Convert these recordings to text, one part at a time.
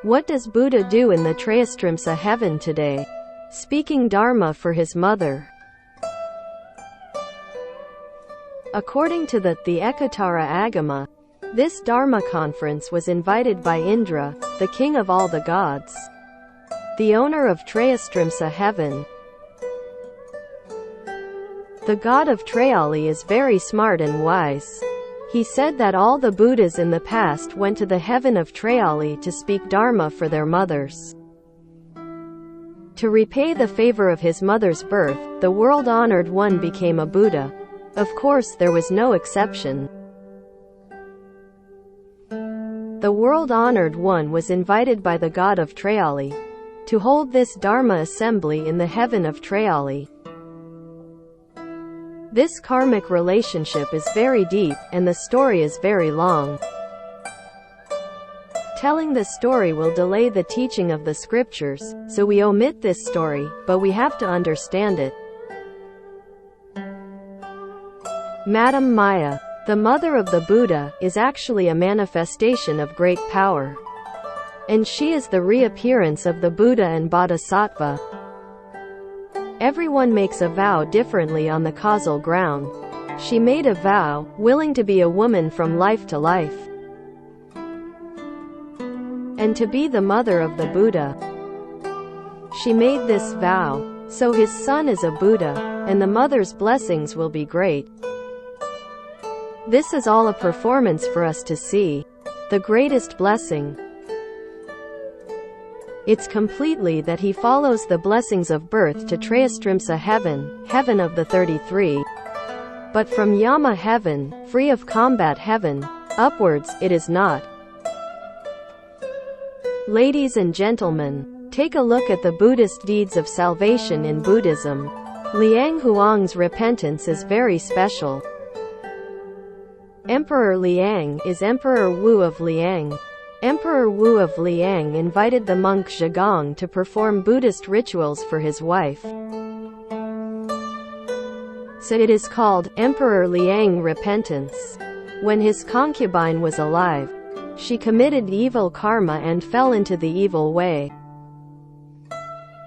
What does Buddha do in the Trayastrimsa heaven today? Speaking Dharma for his mother. According to the Ekatara Agama, this Dharma conference was invited by Indra, the king of all the gods, the owner of Trayastrimsa heaven. The god of Trayali is very smart and wise. He said that all the Buddhas in the past went to the heaven of Trayali to speak Dharma for their mothers. To repay the favor of his mother's birth, the world-honored one became a Buddha. Of course, there was no exception. The world-honored one was invited by the god of Trayali to hold this Dharma assembly in the heaven of Trayali. This karmic relationship is very deep, and the story is very long. Telling the story will delay the teaching of the scriptures, so we omit this story, but we have to understand it. Madam Maya, the mother of the Buddha, is actually a manifestation of great power. And she is the reappearance of the Buddha and Bodhisattva. Everyone makes a vow differently on the causal ground. She made a vow, willing to be a woman from life to life, and to be the mother of the Buddha. She made this vow, so his son is a Buddha, and the mother's blessings will be great. This is all a performance for us to see. The greatest blessing. It's completely that he follows the blessings of birth to Trayastrimsa heaven, heaven of the 33. But from Yama heaven, free of combat heaven, upwards, it is not. Ladies and gentlemen, take a look at the Buddhist deeds of salvation in Buddhism. Liang Repentance is very special. Emperor Liang is Emperor Wu of Liang. Emperor Wu of Liang invited the monk Zhigong to perform Buddhist rituals for his wife. So it is called Emperor Liang Repentance. When his concubine was alive, she committed evil karma and fell into the evil way.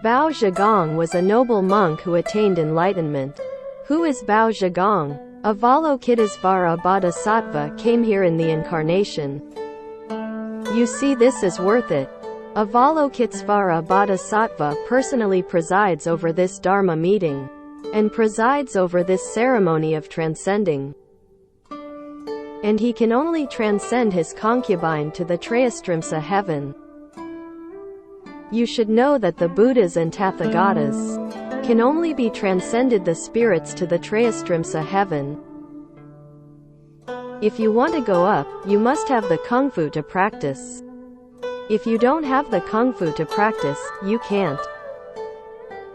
Bao Zhigong was a noble monk who attained enlightenment. Who is Bao Zhigong? Avalokitasvara Bodhisattva came here in the incarnation. You see, this is worth it. Avalokitasvara Bodhisattva personally presides over this Dharma meeting, and presides over this ceremony of transcending. And he can only transcend his concubine to the Trayastrimsa heaven. You should know that the Buddhas and Tathagatas can only be transcended the spirits to the Trayastrimsa heaven. If you want to go up, you must have the Kung Fu to practice. If you don't have the Kung Fu to practice, you can't.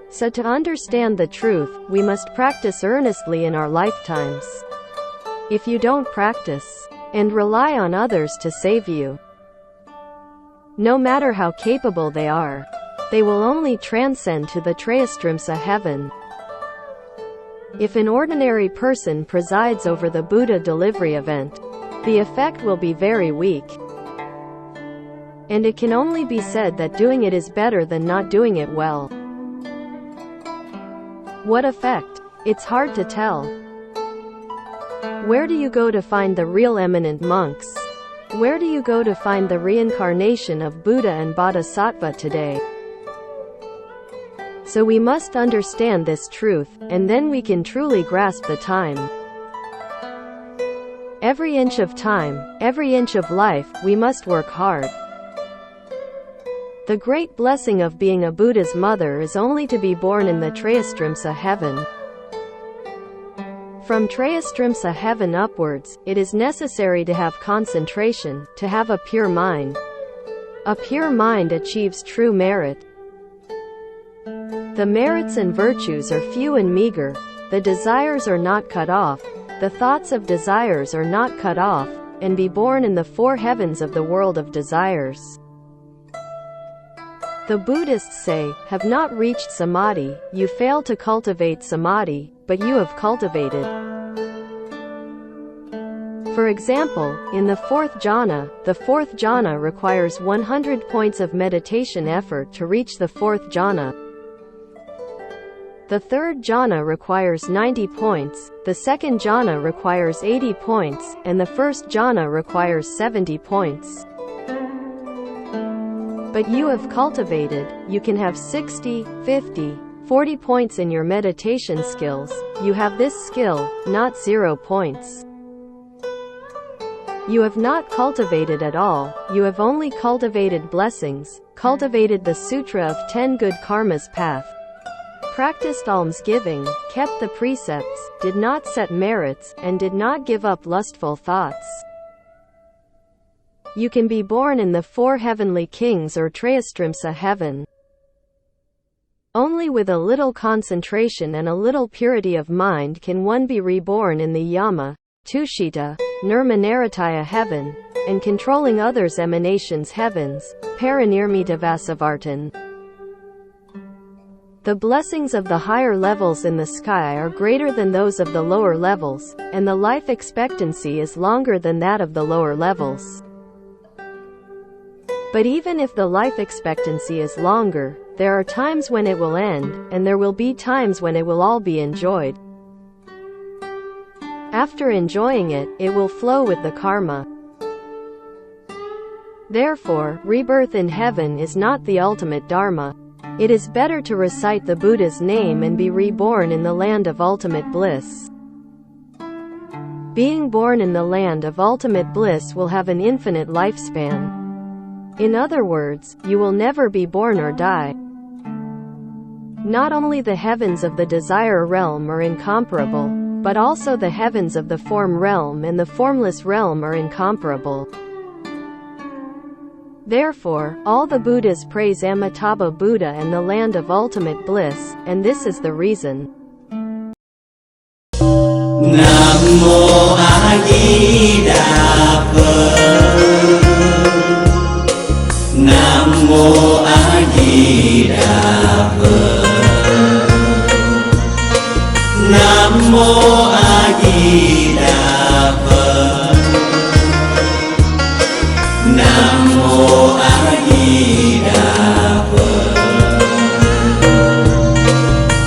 So to understand the truth, we must practice earnestly in our lifetimes. If you don't practice, and rely on others to save you, no matter how capable they are, they will only transcend to the Trayastrimsa heaven. If an ordinary person presides over the Buddha delivery event, the effect will be very weak. And it can only be said that doing it is better than not doing it well. What effect? It's hard to tell. Where do you go to find the real eminent monks? Where do you go to find the reincarnation of Buddha and Bodhisattva today? So we must understand this truth, and then we can truly grasp the time. Every inch of time, every inch of life, we must work hard. The great blessing of being a Buddha's mother is only to be born in the Trayastrimsa heaven. From Trayastrimsa heaven upwards, it is necessary to have concentration, to have a pure mind. A pure mind achieves true merit. The merits and virtues are few and meager. The desires are not cut off. The thoughts of desires are not cut off, and be born in the four heavens of the world of desires. The Buddhists say, have not reached samadhi, you fail to cultivate samadhi, but you have cultivated. For example, in the fourth jhana requires 100 points of meditation effort to reach the fourth jhana. The third jhana requires 90 points, the second jhana requires 80 points, and the first jhana requires 70 points. But you have cultivated, you can have 60, 50, 40 points in your meditation skills. You have this skill, not 0 points. You have not cultivated at all, you have only cultivated blessings, cultivated the Sutra of 10 Good Karmas path, practiced almsgiving, kept the precepts, did not set merits, and did not give up lustful thoughts. You can be born in the 4 heavenly kings or Trayastrimsa heaven. Only with a little concentration and a little purity of mind can one be reborn in the Yama, Tushita, Nirmanarataya heaven, and controlling others' emanations heavens, Parinirmitavasavartan. The blessings of the higher levels in the sky are greater than those of the lower levels, and the life expectancy is longer than that of the lower levels. But even if the life expectancy is longer, there are times when it will end, and there will be times when it will all be enjoyed. After enjoying it, it will flow with the karma. Therefore, rebirth in heaven is not the ultimate dharma. It is better to recite the Buddha's name and be reborn in the land of ultimate bliss. Being born in the land of ultimate bliss will have an infinite lifespan. In other words, you will never be born or die. Not only the heavens of the desire realm are incomparable, but also the heavens of the form realm and the formless realm are incomparable. Therefore, all the Buddhas praise Amitabha Buddha and the land of ultimate bliss, and this is the reason. Nam-mô A Di Đà Phật. Nam-mô A Di Đà Phật. Nam-mô A Di Đà